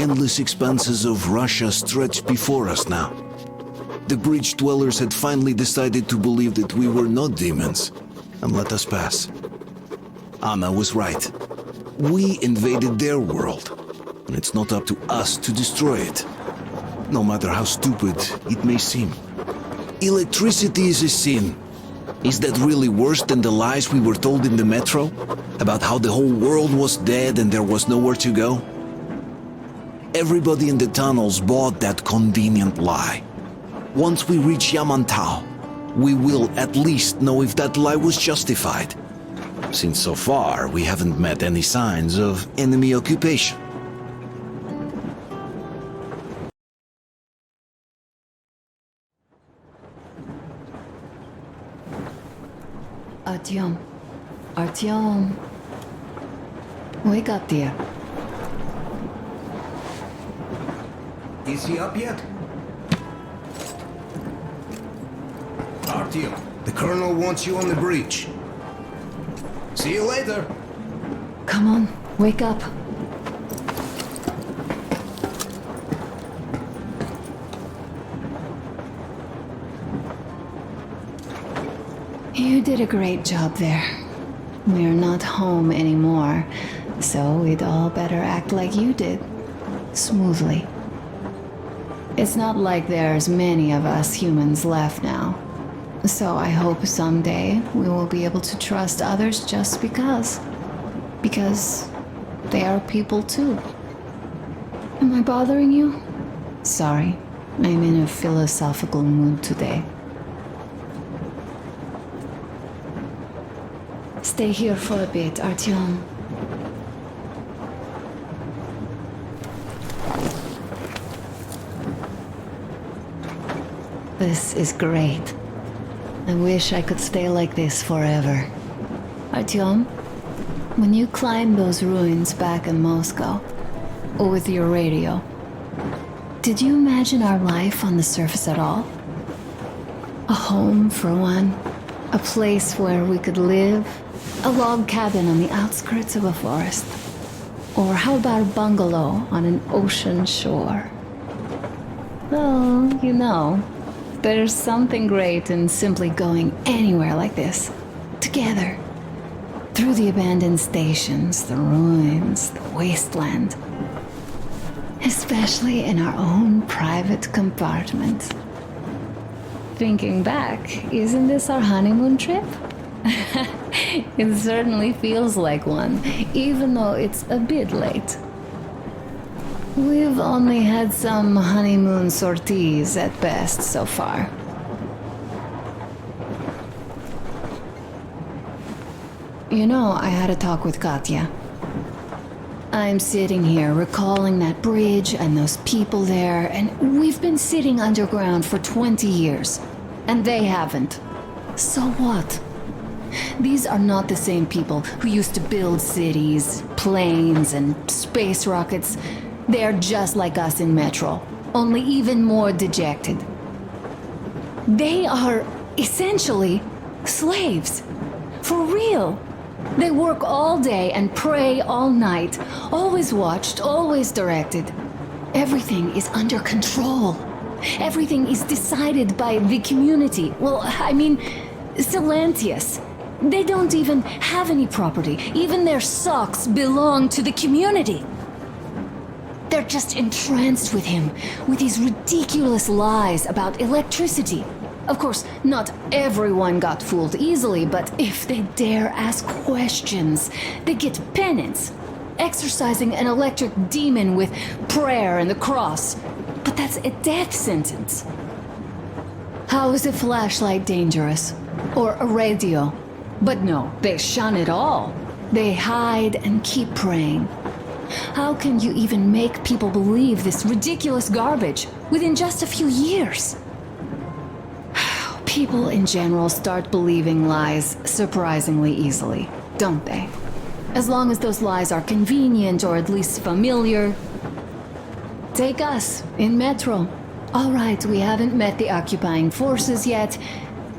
The endless expanses of Russia stretched before us now. The bridge dwellers had finally decided to believe that we were not demons and let us pass. Anna was right. We invaded their world, and it's not up to us to destroy it, no matter how stupid it may seem. Electricity is a sin. Is that really worse than the lies we were told in the metro? About how the whole world was dead and there was nowhere to go? Everybody in the tunnels bought that convenient lie. Once we reach Yamantau, we will at least know if that lie was justified. Since so far, we haven't met any signs of enemy occupation. Artyom. Artyom. Wake up, dear. Is he up yet? Artyom, the Colonel wants you on the breach. See you later. Come on, wake up. You did a great job there. We're not home anymore, so we'd all better act like you did. Smoothly. It's not like there's many of us humans left now. So I hope someday we will be able to trust others just because. Because they are people too. Am I bothering you? Sorry, I'm in a philosophical mood today. Stay here for a bit, Artyom. This is great. I wish I could stay like this forever. Artyom, when you climbed those ruins back in Moscow, with your radio, did you imagine our life on the surface at all? A home, for one. A place where we could live. A log cabin on the outskirts of a forest. Or how about a bungalow on an ocean shore? Well, you know, there's something great in simply going anywhere like this, together, through the abandoned stations, the ruins, the wasteland, especially in our own private compartment. Thinking back, isn't this our honeymoon trip? It certainly feels like one, even though it's a bit late. We've only had some honeymoon sorties at best so far. You know, I had a talk with Katya. I'm sitting here recalling that bridge and those people there, and we've been sitting underground for 20 years, and they haven't. So what? These are not the same people who used to build cities, planes, and space rockets. They're just like us in Metro, only even more dejected. They are essentially slaves. For real. They work all day and pray all night, always watched, always directed. Everything is under control. Everything is decided by the community. Well, I mean, Silantius. They don't even have any property. Even their socks belong to the community. They're just entranced with him, with these ridiculous lies about electricity. Of course, not everyone got fooled easily, but if they dare ask questions, they get penance, exorcising an electric demon with prayer and the cross. But that's a death sentence. How is a flashlight dangerous? Or a radio? But no, they shun it all. They hide and keep praying. How can you even make people believe this ridiculous garbage within just a few years? People in general start believing lies surprisingly easily, don't they? As long as those lies are convenient or at least familiar. Take us, in Metro. All right, we haven't met the occupying forces yet.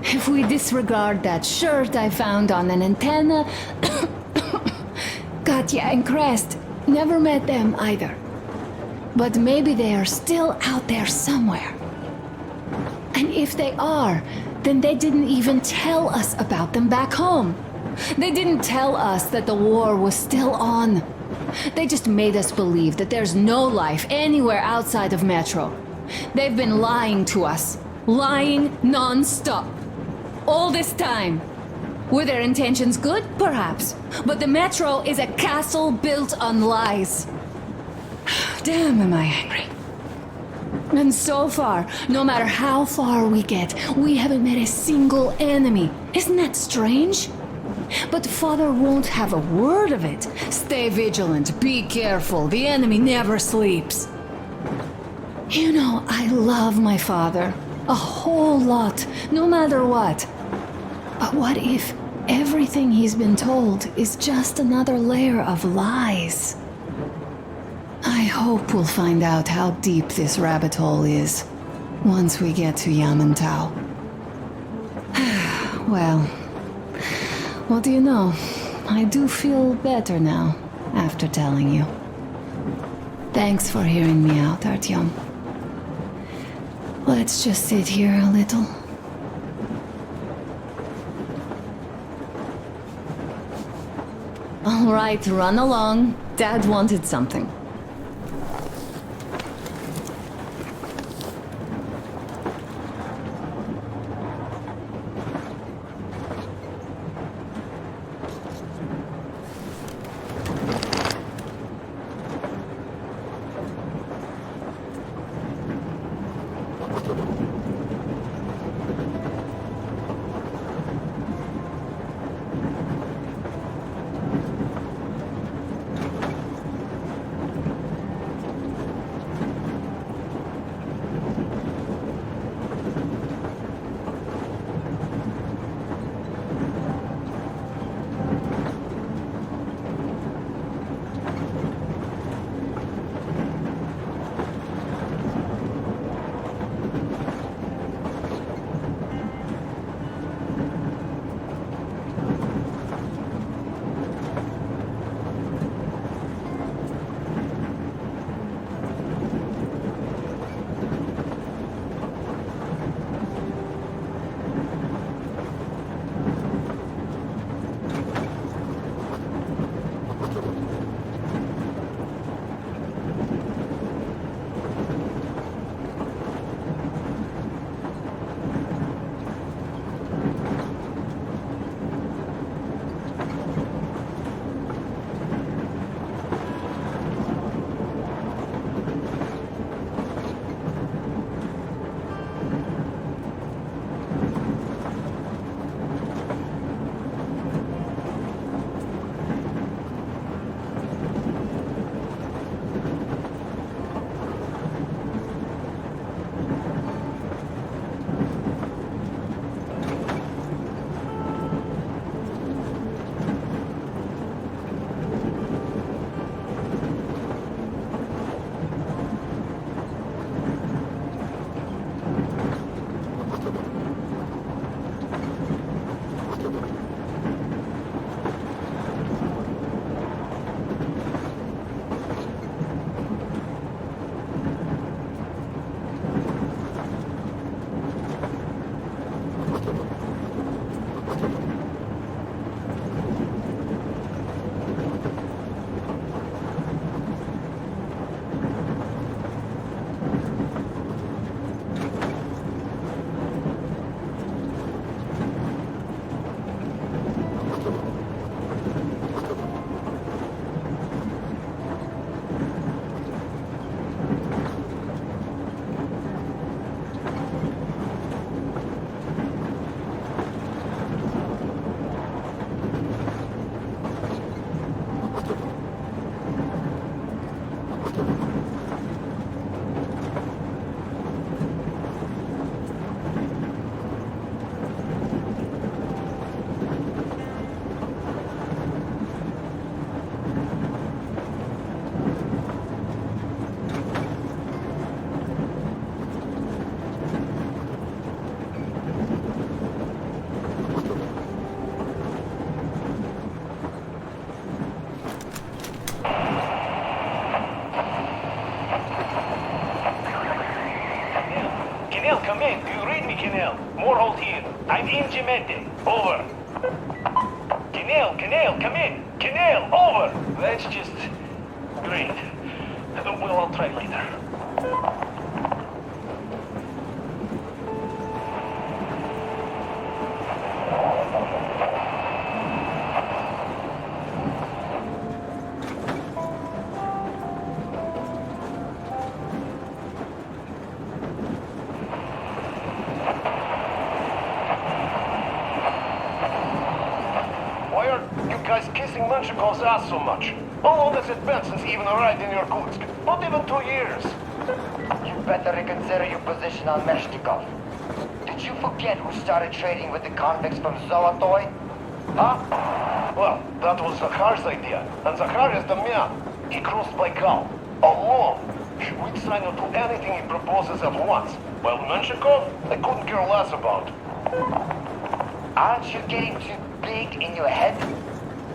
If we disregard that shirt I found on an antenna... Katya and Crest, never met them either. But maybe they are still out there somewhere. And if they are, then they didn't even tell us about them back home. They didn't tell us that the war was still on. They just made us believe that there's no life anywhere outside of Metro. They've been lying to us. Lying non-stop. All this time. Were their intentions good? Perhaps. But the Metro is a castle built on lies. Damn, am I angry. And so far, no matter how far we get, we haven't met a single enemy. Isn't that strange? But Father won't have a word of it. Stay vigilant, be careful, the enemy never sleeps. You know, I love my father. A whole lot, no matter what. But what if everything he's been told is just another layer of lies? I hope we'll find out how deep this rabbit hole is once we get to Yamantau. Well, what do you know? I do feel better now after telling you. Thanks for hearing me out, Artyom. Let's just sit here a little. All right, run along. Dad wanted something. Warholt here. I'm in Gemete. Over. Canal, come in. Canal, over. That's just... great. Well, I'll try later. Why are you guys kissing Menshikov's ass so much? How long has it been since he even arrived in Irkutsk? Not even 2 years. You better reconsider your position on Meshtikov. Did you forget who started trading with the convicts from Zolotoy? Huh? Well, that was Zakhar's idea, and Zakhar is the man. He crossed Baikal, alone. We'd sign up to anything he proposes at once. While Menshikov, I couldn't care less about. Aren't you getting too big in your head?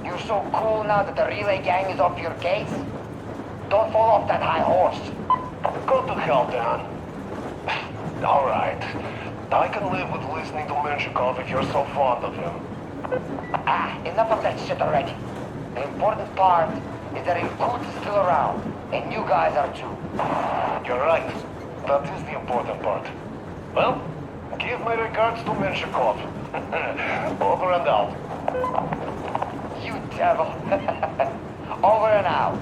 You're so cool now that the relay gang is off your case? Don't fall off that high horse. Go to hell, Dan. All right. I can live with listening to Menshikov if you're so fond of him. Enough of that shit already. The important part is that Irkut is still around, and you guys are too. You're right. That is the important part. Well, give my regards to Menshikov. Over and out. You devil. Over and out.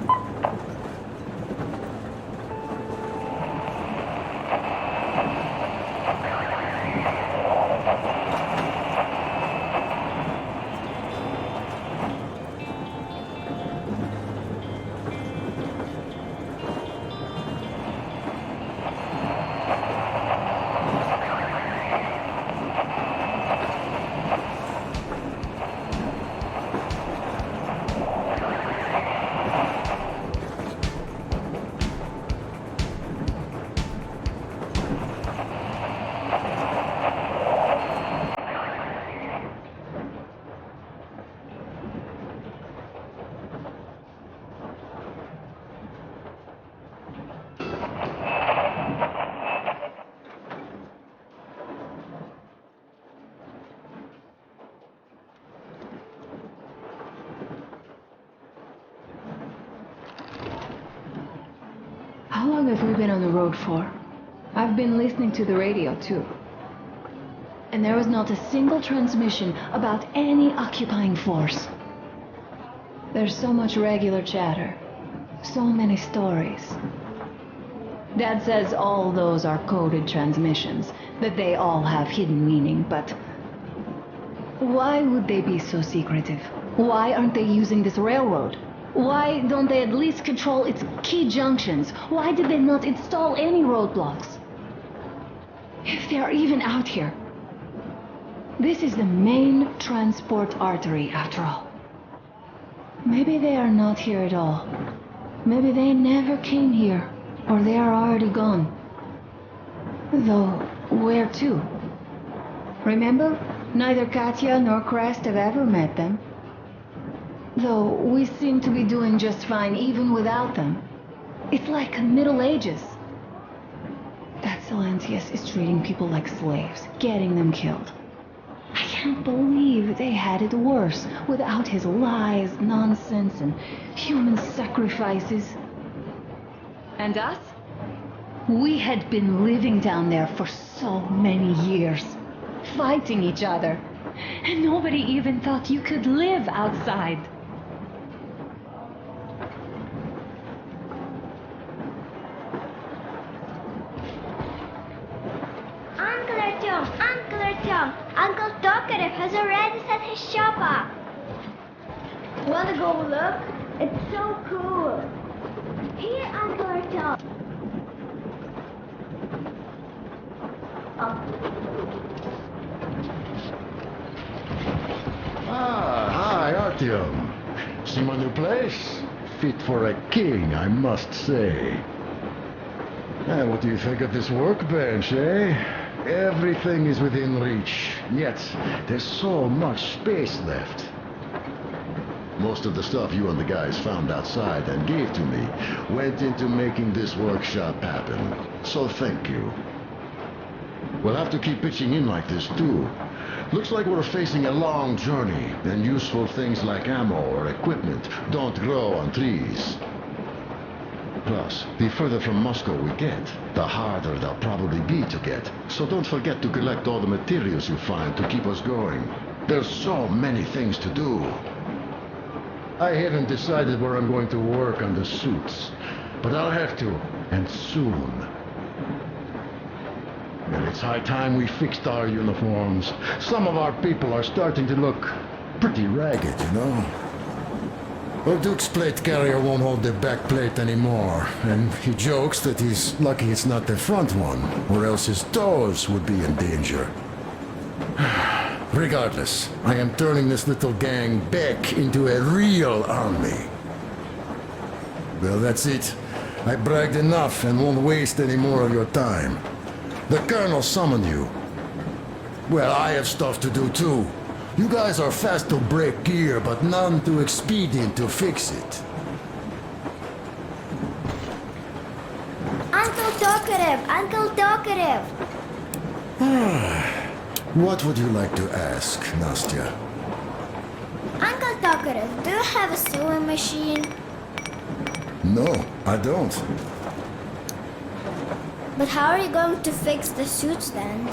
How long have we been on the road for? I've been listening to the radio, too. And there was not a single transmission about any occupying force. There's so much regular chatter. So many stories. Dad says all those are coded transmissions, that they all have hidden meaning, but... why would they be so secretive? Why aren't they using this railroad? Why don't they at least control its key junctions? Why did they not install any roadblocks? If they are even out here. This is the main transport artery, after all. Maybe they are not here at all. Maybe they never came here, or they are already gone. Though, where to? Remember, neither Katya nor Crest have ever met them. Though we seem to be doing just fine even without them. It's like Middle Ages. That Silencius is treating people like slaves, getting them killed. I can't believe they had it worse without his lies, nonsense, and human sacrifices. And us? We had been living down there for so many years, fighting each other, and nobody even thought you could live outside. Uncle Tokarev has already set his shop up. Wanna go look? It's so cool. Here, Uncle Artyom. Hi, Artyom. See my new place? Fit for a king, I must say. What do you think of this workbench, eh? Everything is within reach, yet there's so much space left. Most of the stuff you and the guys found outside and gave to me went into making this workshop happen, so thank you. We'll have to keep pitching in like this, too. Looks like we're facing a long journey, and useful things like ammo or equipment don't grow on trees. Plus, the further from Moscow we get, the harder they'll probably be to get. So don't forget to collect all the materials you find to keep us going. There's so many things to do. I haven't decided where I'm going to work on the suits, but I'll have to, and soon. And it's high time we fixed our uniforms. Some of our people are starting to look pretty ragged, you know? Well, Duke's plate carrier won't hold the back plate anymore, and he jokes that he's lucky it's not the front one, or else his toes would be in danger. Regardless, I am turning this little gang back into a real army. Well, that's it. I bragged enough and won't waste any more of your time. The Colonel summoned you. Well, I have stuff to do too. You guys are fast to break gear, but none too expedient to fix it. Uncle Tokarev! Uncle Tokarev! What would you like to ask, Nastya? Uncle Tokarev, do you have a sewing machine? No, I don't. But how are you going to fix the suits then?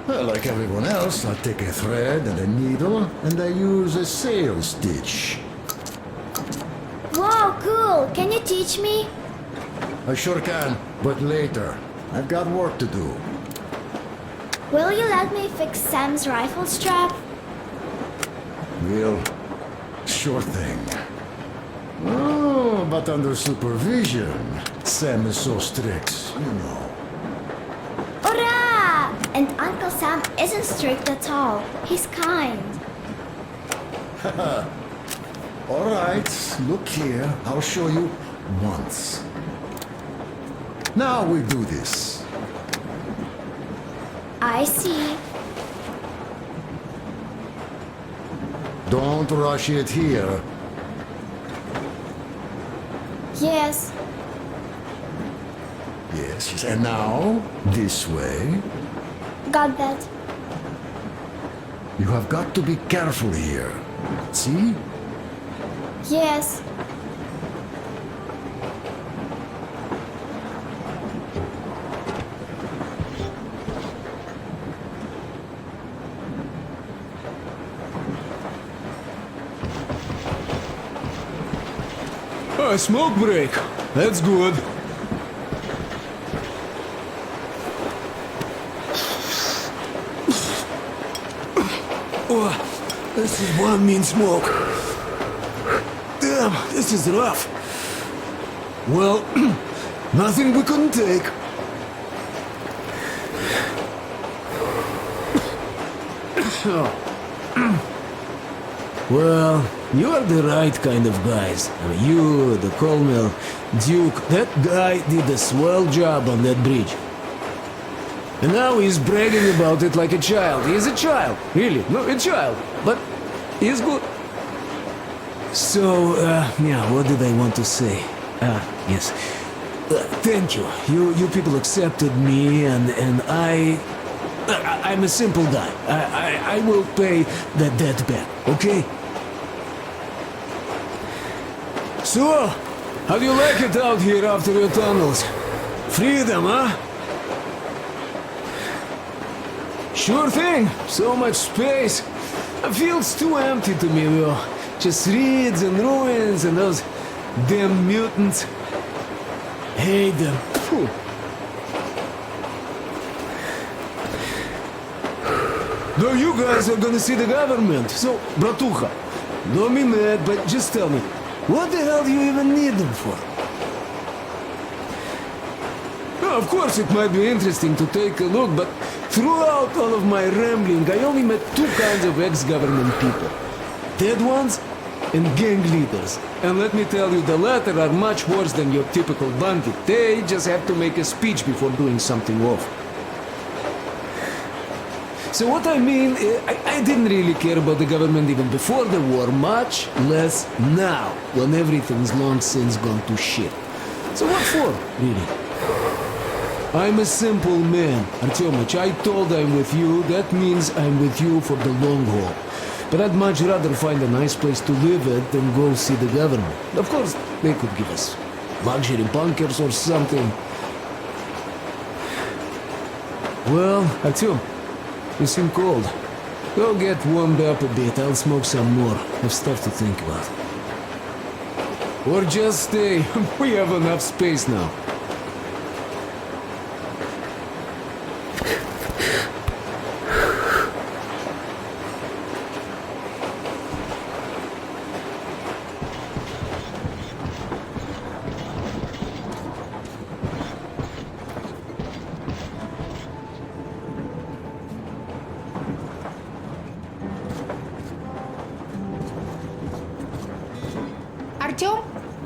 Well, like everyone else, I take a thread and a needle, and I use a sail stitch. Wow, cool! Can you teach me? I sure can, but later. I've got work to do. Will you let me fix Sam's rifle strap? Well, sure thing. Oh, but under supervision. Sam is so strict, you know. Hurrah! And Uncle Sam isn't strict at all. He's kind. All right, look here. I'll show you once. Now we do this. I see. Don't rush it here. Yes. Yes, and now, this way. Got that. You have got to be careful here. See? Yes. A smoke break. That's good. Oh, this is one mean smoke. Damn, this is rough. Well, nothing we couldn't take. Well, you are the right kind of guys. I mean, you, the Colonel, Duke, that guy did a swell job on that bridge. And now he's bragging about it like a child. He's a child, really, no, a child. But he's good. So, yeah, what did I want to say? Yes. Thank you. You people accepted me, and I'm a simple guy. I will pay that debt back, okay? So, how do you like it out here after your tunnels? Freedom, huh? Sure thing. So much space. It feels too empty to me, though. Just reeds and ruins and those damn mutants. Hate them. Phew. Though you guys are gonna see the government, so, bratucha, don't be mad, but just tell me, what the hell do you even need them for? Well, of course it might be interesting to take a look, but throughout all of my rambling, I only met two kinds of ex-government people. Dead ones and gang leaders. And let me tell you, the latter are much worse than your typical bandit. They just have to make a speech before doing something awful. So what I mean, I didn't really care about the government even before the war, much less now, when everything's long since gone to shit. So what for, really? I'm a simple man, Artyomich. I told I'm with you. That means I'm with you for the long haul. But I'd much rather find a nice place to live at than go see the government. Of course, they could give us luxury bunkers or something. Well, Artyom, you seem cold. Go get warmed up a bit. I'll smoke some more. Have stuff to think about. Or just stay. We have enough space now. Artyom,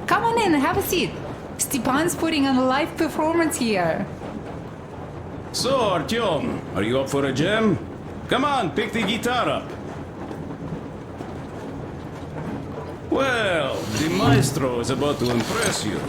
come on in, have a seat. Stepan's putting on a live performance here. So, Artyom, are you up for a jam? Come on, pick the guitar up. Well, the maestro is about to impress you.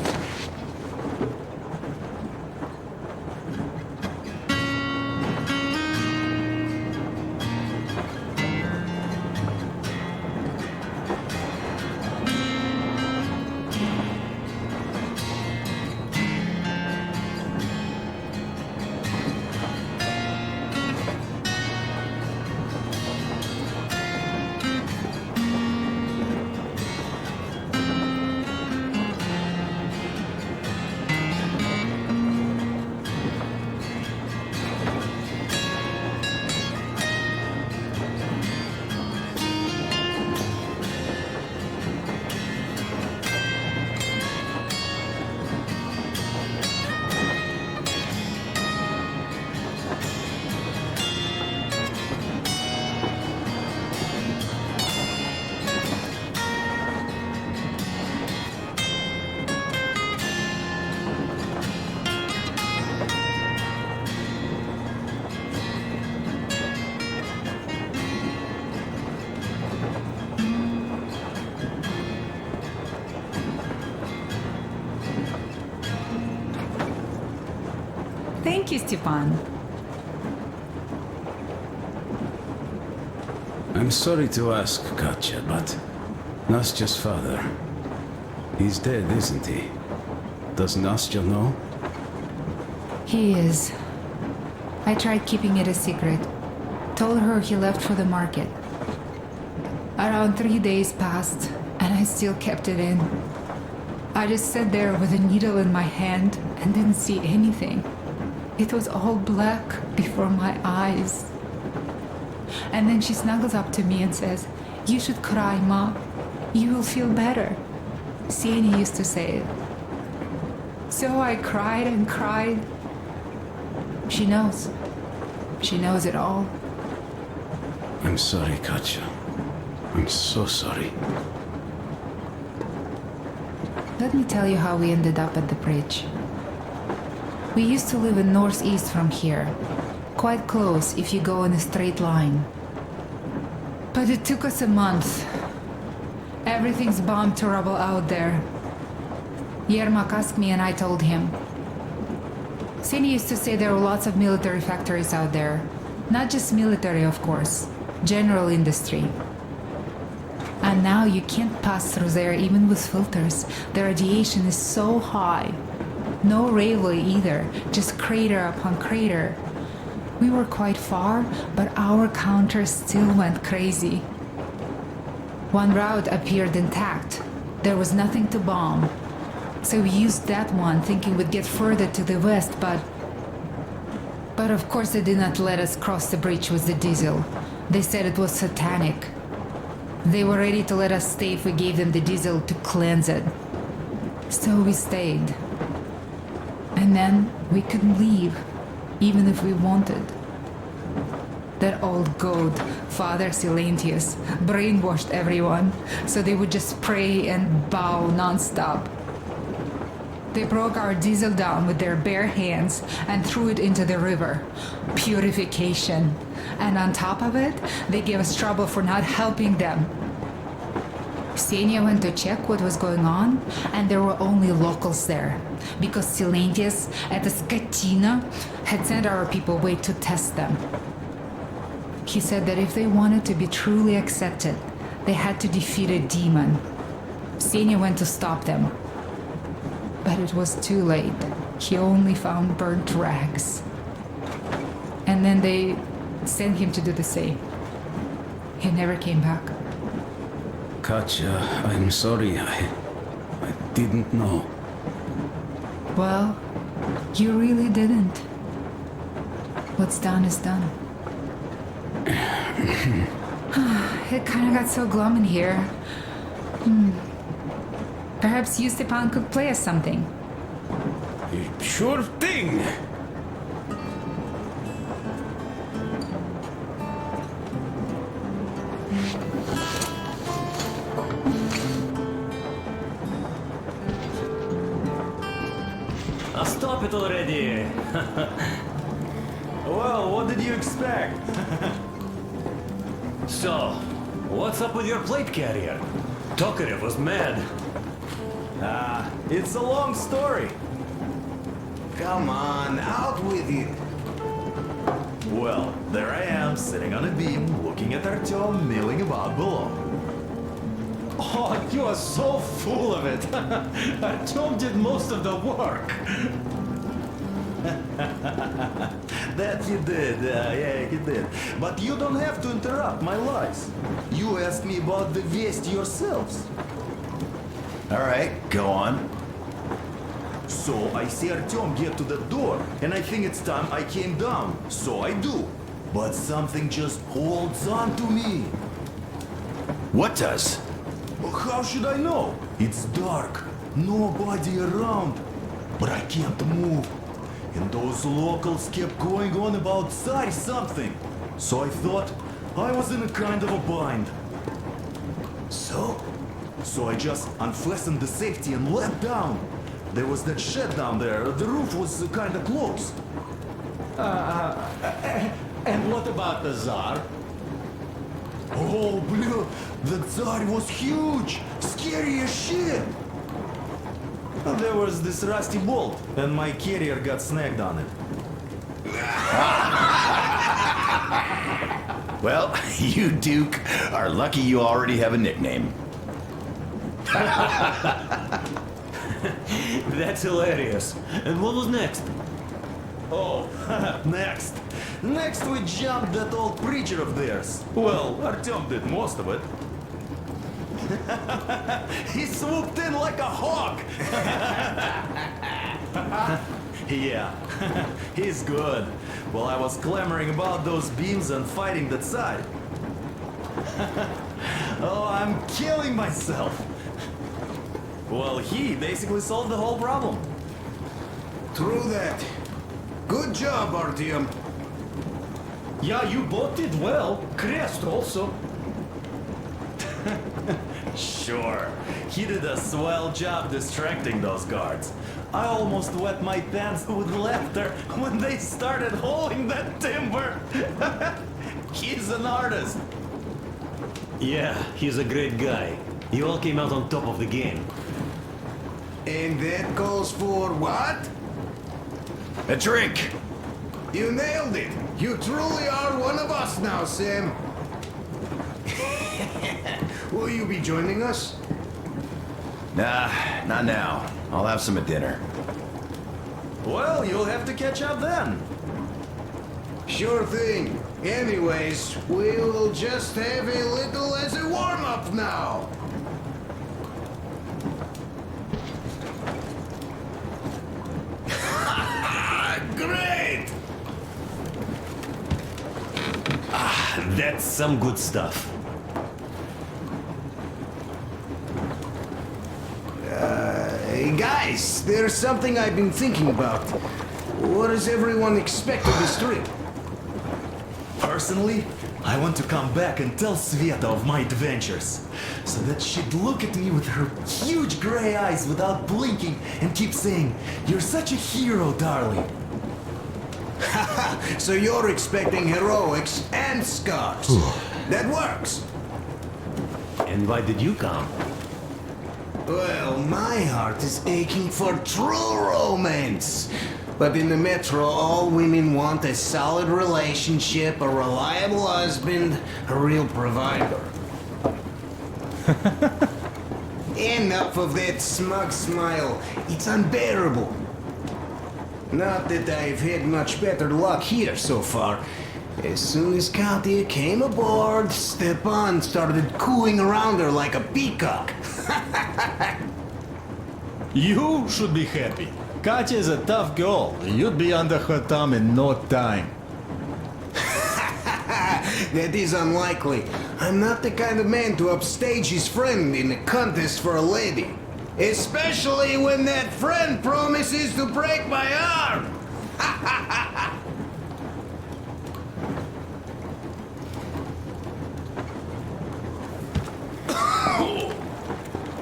Thank you, Stepan. I'm sorry to ask, Katya, but Nastya's father, he's dead, isn't he? Does Nastya know? He is. I tried keeping it a secret. Told her he left for the market. Around 3 days passed, and I still kept it in. I just sat there with a needle in my hand and didn't see anything. It was all black before my eyes. And then she snuggles up to me and says, "You should cry, Ma. You will feel better." Sieni used to say it. So I cried and cried. She knows. She knows it all. I'm sorry, Katya. I'm so sorry. Let me tell you how we ended up at the bridge. We used to live in northeast from here. Quite close if you go in a straight line. But it took us a month. Everything's bombed to rubble out there. Yermak asked me and I told him. Sieni used to say there were lots of military factories out there. Not just military, of course. General industry. And now you can't pass through there even with filters. The radiation is so high. No railway either, just crater upon crater. We were quite far, but our counter still went crazy. One route appeared intact. There was nothing to bomb. So we used that one, thinking we'd get further to the west, but of course they did not let us cross the bridge with the diesel. They said it was satanic. They were ready to let us stay if we gave them the diesel to cleanse it. So we stayed. And then we couldn't leave, even if we wanted. That old goat, Father Silentius, brainwashed everyone, so they would just pray and bow non-stop. They broke our diesel down with their bare hands and threw it into the river. Purification. And on top of it, they gave us trouble for not helping them. Xenia went to check what was going on, and there were only locals there, because Silentius at the Skatina had sent our people away to test them. He said that if they wanted to be truly accepted, they had to defeat a demon. Xenia went to stop them, but it was too late. He only found burnt rags. And then they sent him to do the same. He never came back. Katya, I'm sorry. I didn't know. Well, you really didn't. What's done is done. It kind of got so glum in here. Perhaps you, Stepan, could play us something. Sure thing. Stop it already! Well, what did you expect? So, what's up with your plate carrier? Tokarev was mad. It's a long story. Come on, out with it. Well, there I am, sitting on a beam, looking at Artyom milling about below. Oh, you are so full of it! Artyom did most of the work! That you did, yeah, you did. But you don't have to interrupt my lies. You asked me about the Vest yourselves. Alright, go on. So I see Artyom get to the door, and I think it's time I came down. So I do. But something just holds on to me. What does? How should I know? It's dark, nobody around. But I can't move. And those locals kept going on about Tsar something. So I thought I was in a kind of a bind. So I just unfastened the safety and let down. There was that shed down there. The roof was kind of closed. And what about the Tsar? Oh, blue, the Tsar was huge, scary as shit. There was this rusty bolt, and my carrier got snagged on it. Well, you, Duke, are lucky you already have a nickname. That's hilarious. And what was next? Oh, next. Next we jumped that old preacher of theirs. Well, Artyom did most of it. He swooped in like a hawk. Yeah, he's good. While I was clamoring about those beams and fighting the Tsar. Oh, I'm killing myself. Well, he basically solved the whole problem. True that. Good job, Artyom. Yeah, you both did well. Crest also. Sure, he did a swell job distracting those guards. I almost wet my pants with laughter when they started hauling that timber. He's an artist. Yeah, he's a great guy. You all came out on top of the game. And that calls for what? A drink. You nailed it. You truly are one of us now, Sam. Will you be joining us? Nah, not now. I'll have some at dinner. Well, you'll have to catch up then. Sure thing. Anyways, we will just have a little as a warm-up now. Great! That's some good stuff. Hey guys, there's something I've been thinking about. What does everyone expect of this trip? Personally, I want to come back and tell Sveta of my adventures. So that she'd look at me with her huge gray eyes without blinking and keep saying, "You're such a hero, darling." So you're expecting heroics and scars. That works. And why did you come? Well, my heart is aching for true romance. But in the Metro, all women want a solid relationship, a reliable husband, a real provider. Enough of that smug smile. It's unbearable. Not that I've had much better luck here so far. As soon as Katya came aboard, Stepan started cooing around her like a peacock. You should be happy. Katya is a tough girl. You'd be under her thumb in no time. That is unlikely. I'm not the kind of man to upstage his friend in a contest for a lady. Especially when that friend promises to break my arm.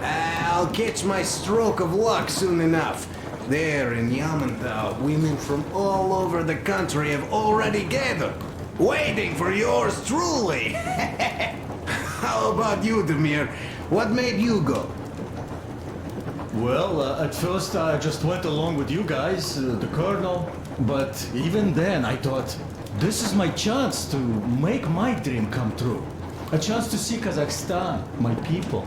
I'll catch my stroke of luck soon enough. There in Yamantau, women from all over the country have already gathered, waiting for yours truly. How about you, Demir? What made you go? Well, at first I just went along with you guys, the Colonel. But even then I thought, this is my chance to make my dream come true. A chance to see Kazakhstan, my people.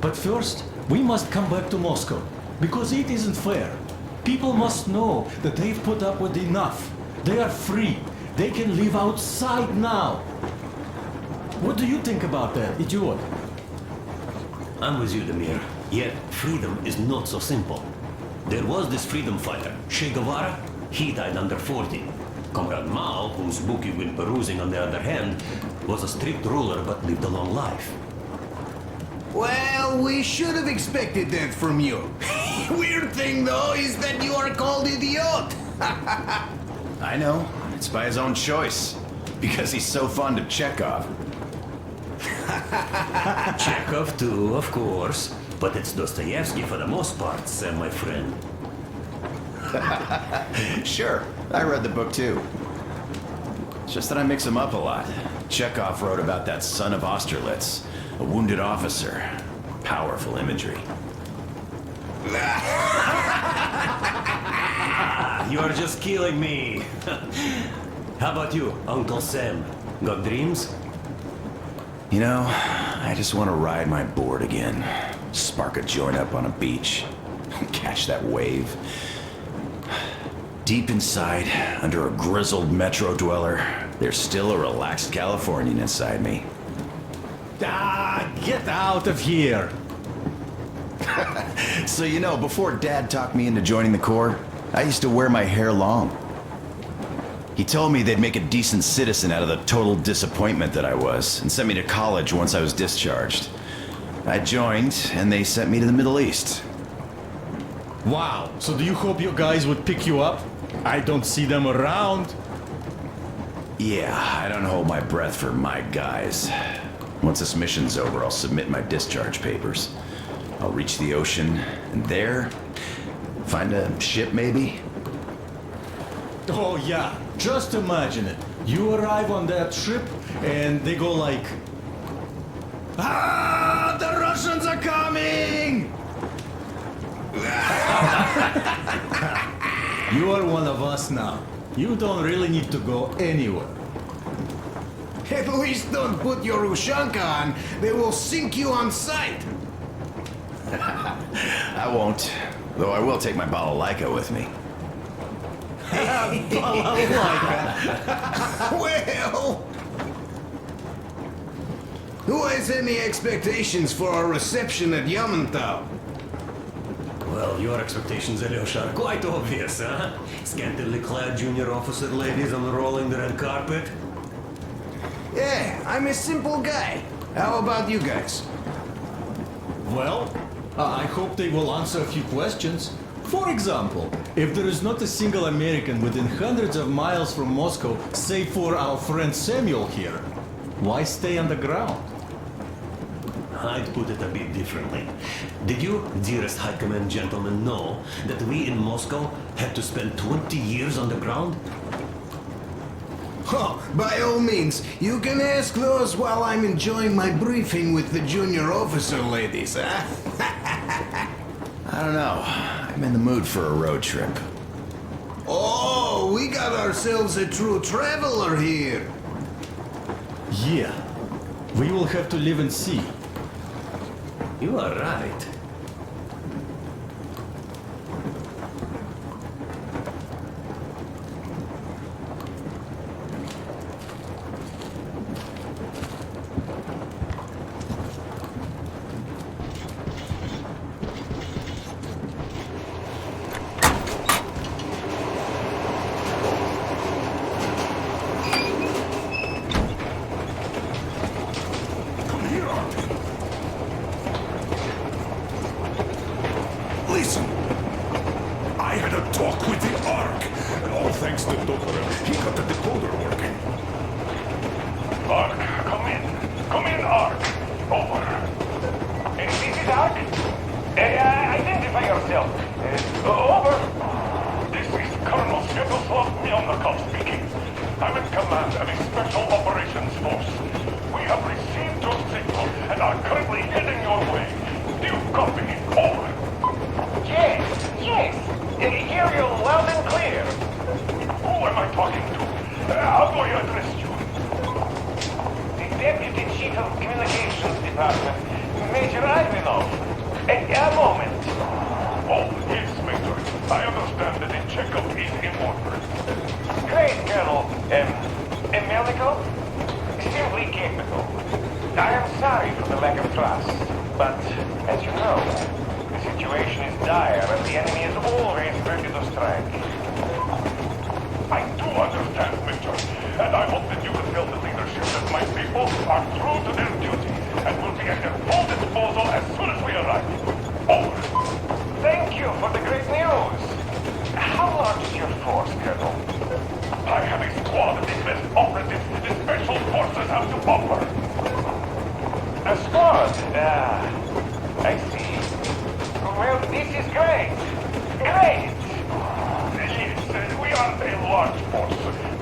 But first, we must come back to Moscow, because it isn't fair. People must know that they've put up with enough. They are free. They can live outside now. What do you think about that, idiot? I'm with you, Demir. Yet, freedom is not so simple. There was this freedom fighter, Che Guevara. He died under 40. Comrade Mao, whose book you've been perusing on the other hand, was a strict ruler but lived a long life. Well, we should have expected that from you. Weird thing, though, is that you are called idiot. I know. It's by his own choice. Because he's so fond of Chekhov. Chekhov too, of course. But it's Dostoevsky for the most part, Sam, my friend. Sure, I read the book too. It's just that I mix them up a lot. Chekhov wrote about that son of Austerlitz, a wounded officer. Powerful imagery. You are just killing me. How about you, Uncle Sam? Got dreams? You know, I just want to ride my board again. Spark a joint up on a beach. Catch that wave. Deep inside, under a grizzled metro dweller, there's still a relaxed Californian inside me. Ah, get out of here! So you know, before Dad talked me into joining the Corps, I used to wear my hair long. He told me they'd make a decent citizen out of the total disappointment that I was, and sent me to college once I was discharged. I joined, and they sent me to the Middle East. Wow, so do you hope your guys would pick you up? I don't see them around. Yeah, I don't hold my breath for my guys. Once this mission's over, I'll submit my discharge papers. I'll reach the ocean, and there, find a ship maybe? Oh yeah, just imagine it. You arrive on that ship, and they go like... Ah, the Russians are coming! You are one of us now. You don't really need to go anywhere. At least don't put your Ushanka on. They will sink you on sight. I won't. Though I will take my balalaika with me. Well... Who has any expectations for our reception at Yamantau? Well, your expectations, Alyosha, are quite obvious, huh? Scantily clad junior officer ladies unrolling the red carpet. Yeah, I'm a simple guy. How about you guys? Well, I hope they will answer a few questions. For example, if there is not a single American within hundreds of miles from Moscow, save for our friend Samuel here, why stay on the ground? I'd put it a bit differently. Did you, dearest High Command gentlemen, know that we in Moscow had to spend 20 years on the ground? Oh, by all means, you can ask those while I'm enjoying my briefing with the junior officer ladies, huh? I don't know. I'm in the mood for a road trip. Oh, we got ourselves a true traveler here. Yeah. We will have to live and see. You are right. Listen, I had a talk with the Ark. All thanks to Doktor. He got the decoder working. Ark, come in. Come in, Ark. Over. This is Ark? Identify yourself. Over. This is Colonel Sviatoslav Melnikov speaking. I'm in command of a special operations force. We have received your signal and are currently heading your way. Do you copy? Over. Yes. Hear you loud and clear. Who am I talking to? How do I address you? The Deputy Chief of Communications Department, Major Ivanov. A moment. Oh, yes, Major. I understand that the checkup is in order. Great, Colonel. Melnikov? Simply capable. I am sorry for the lack of trust, but as you know, the situation is dire and the enemy is always ready to strike. I do understand, Major, and I hope that you will tell the leadership that my people are true to their duty and will be at their full disposal as soon as we arrive. Over. Thank you for the great news. How large is your force, Colonel? I have a squad of the best operatives the special forces have to offer. A squad? I see. Well, this is great. Great! Yes, we are a large force,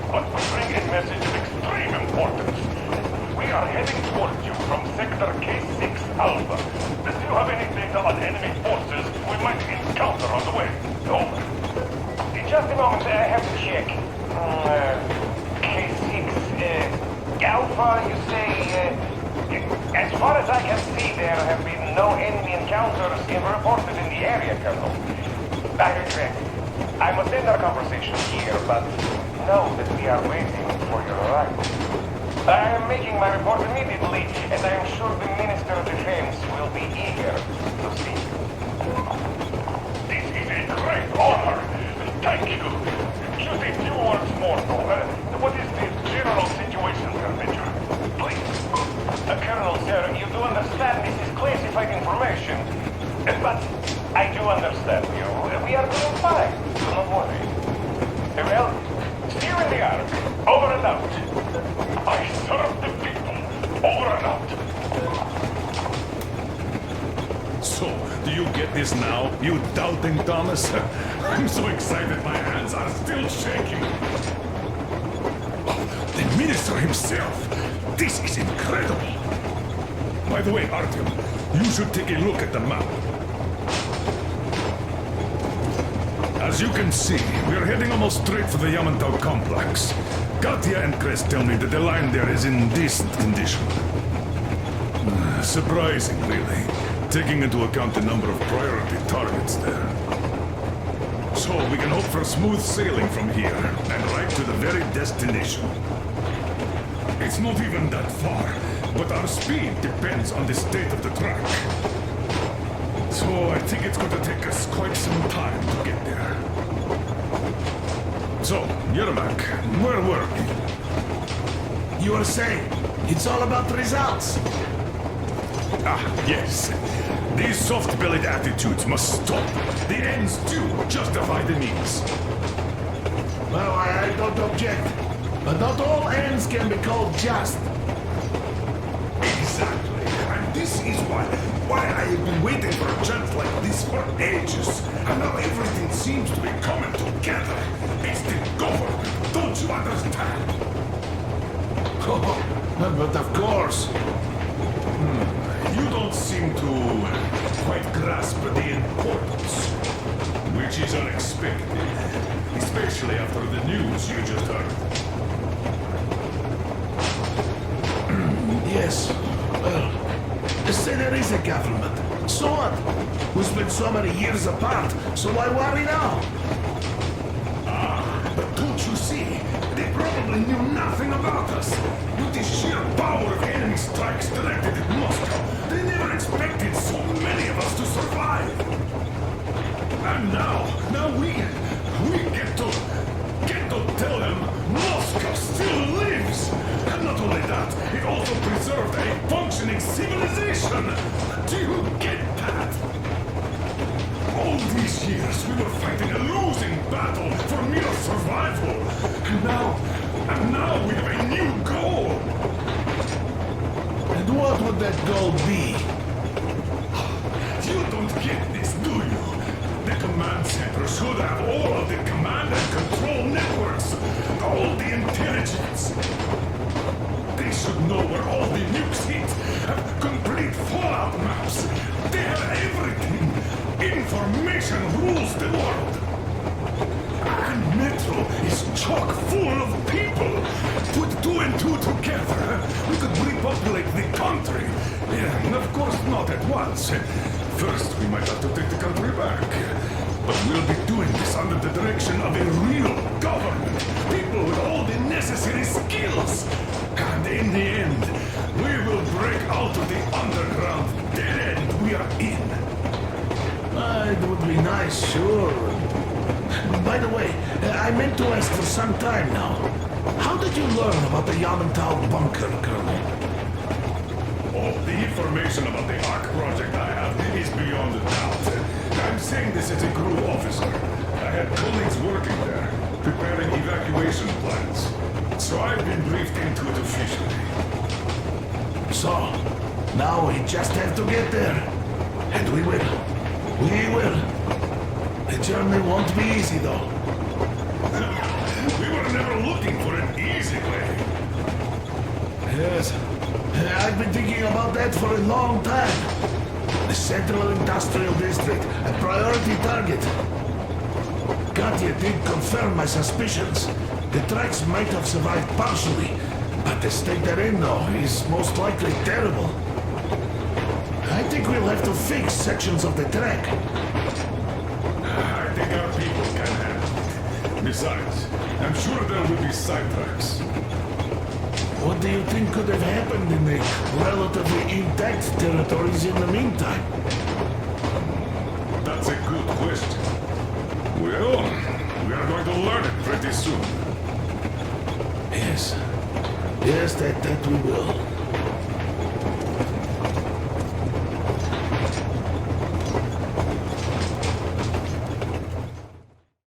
but we bring a message of extreme importance. We are heading towards you from Sector K6 Alpha. Do you have any data on enemy forces we might encounter on the way? Over. In just a moment, I have to check. K6, Alpha, you say, as far as I can see, there have been no enemy encounters reported in the area, Colonel. I regret. I must end our conversation here, but know that we are waiting for your arrival. I am making my report immediately, and I am sure the Minister of Defense will be eager to see you. This is a great honor. Thank you. Just a few words more, though. What is the general situation, Major? Please. Colonel, sir, you do understand this is classified information. But I do understand you. We are doing fine. Do not worry. Well, see you in the Ark. Over and out. I serve the people. Over and out. So, do you get this now, you doubting Thomas? I'm so excited my hands are still shaking. Oh, the minister himself. This is incredible. By the way, Artyom, you should take a look at the map. As you can see, we are heading almost straight for the Yamantau complex. Katya and Krest tell me that the line there is in decent condition. Surprising, really, taking into account the number of priority targets there. So we can hope for smooth sailing from here, and right to the very destination. It's not even that far, but our speed depends on the state of the track. So I think it's going to take us quite some time to get there. So, Yermak, where were we? You were saying, it's all about results. Ah, yes. These soft-bellied attitudes must stop. The ends do justify the means. Well, I don't object. But not all ends can be called just. Exactly. And this is why I have been waiting for a chance like this for ages. And now everything seems to be coming together. It's the government. Don't you understand? But of course. You don't seem to quite grasp the importance. Which is unexpected. Especially after the news you just heard. Yes. Well, say there is a government. So what? We spent so many years apart, so why worry now? But don't you see? They probably knew nothing about us. With the sheer power of enemy strikes directed at Moscow, they never expected so many of us to survive. And now we get to tell them Moscow still lives. And not only that, it also preserved a functioning civilization. Do you get that? All these years we were fighting a losing battle for mere survival. And now we have a new goal. And what would that goal be? You don't get this, do you? The command center should have all of the command and control networks. All the intelligence. They should know where all the nukes hit. Have complete fallout maps. They have everything. Information rules the world. And Metro is chock full of people. Put 2 and 2 together, we could repopulate the country. And of course not at once. First, we might have to take the country back. But we'll be doing this under the direction of a real government. People with all the necessary skills. And in the end, we will break out of the underground dead end we are in. It would be nice, sure. By the way, I meant to ask for some time now. How did you learn about the Yamantau bunker, Colonel? Oh, the information about the ARC project I have is beyond a doubt. I'm saying this as a crew officer. I had colleagues working there, preparing evacuation plans. So I've been briefed into it officially. So, now we just have to get there. And we will. We will. The journey won't be easy, though. We were never looking for an easy way. Yes. I've been thinking about that for a long time. The Central Industrial District, a priority target. Katya did confirm my suspicions. The tracks might have survived partially, but the state they're in, though, is most likely terrible. I think we'll have to fix sections of the track. I think our people can handle it. Besides, I'm sure there will be sidetracks. What do you think could have happened in the relatively intact territories in the meantime? That's a good question. Well, we are going to learn it pretty soon. Yes. Yes, that we will.